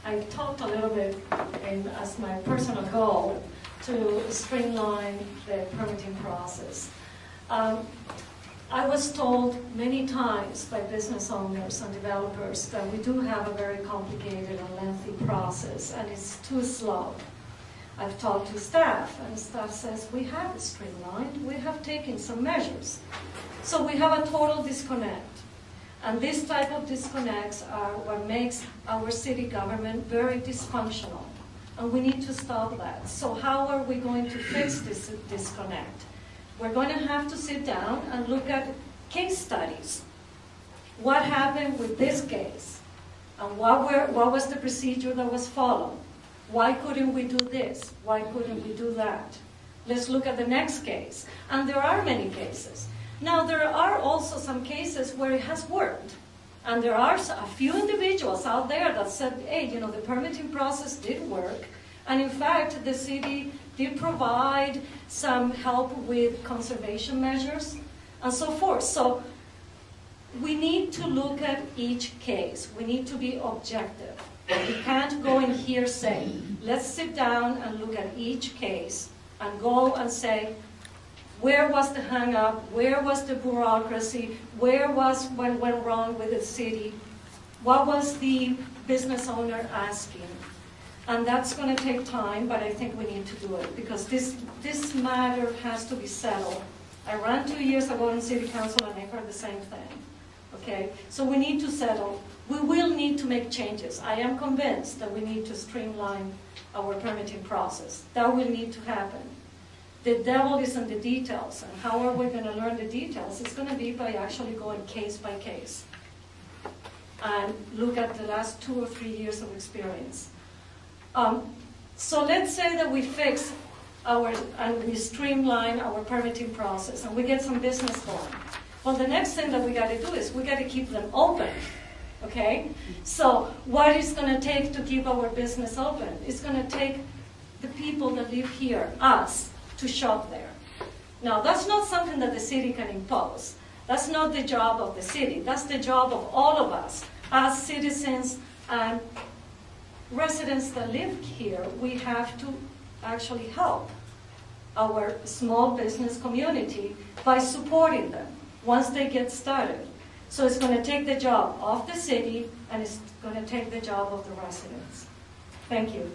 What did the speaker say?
I talked a little bit as my personal goal to streamline the permitting process. I was told many times by business owners and developers that we do have a very complicated and lengthy process and it's too slow. I've talked to staff and staff says we have it streamlined, we have taken some measures. So we have a total disconnect. And this type of disconnects are what makes our city government very dysfunctional. And we need to stop that. So how are we going to fix this disconnect? We're going to have to sit down and look at case studies. What happened with this case? And what was the procedure that was followed? Why couldn't we do this? Why couldn't we do that? Let's look at the next case. And there are many cases. Now, there are also some cases where it has worked. And there are a few individuals out there that said, hey, you know, the permitting process did work. And in fact, the city did provide some help with conservation measures and so forth. So we need to look at each case. We need to be objective. We can't go in here saying, let's sit down and look at each case and go and say, where was the hang-up? Where was the bureaucracy? Where was what went wrong with the city? What was the business owner asking? And that's going to take time, but I think we need to do it because this matter has to be settled. I ran 2 years ago in city council and I heard the same thing. Okay, so we need to settle. We will need to make changes. I am convinced that we need to streamline our permitting process. That will need to happen. The devil is in the details, and how are we going to learn the details? It's going to be by actually going case by case and look at the last 2 or 3 years of experience. So let's say that we fix and we streamline our permitting process and we get some business going. Well, the next thing that we got to do is we got to keep them open. Okay? So what is going to take to keep our business open? It's going to take the people that live here, us, to shop there. Now, that's not something that the city can impose. That's not the job of the city. That's the job of all of us, as citizens and residents that live here. We have to actually help our small business community by supporting them once they get started. So it's going to take the job of the city, and it's going to take the job of the residents. Thank you.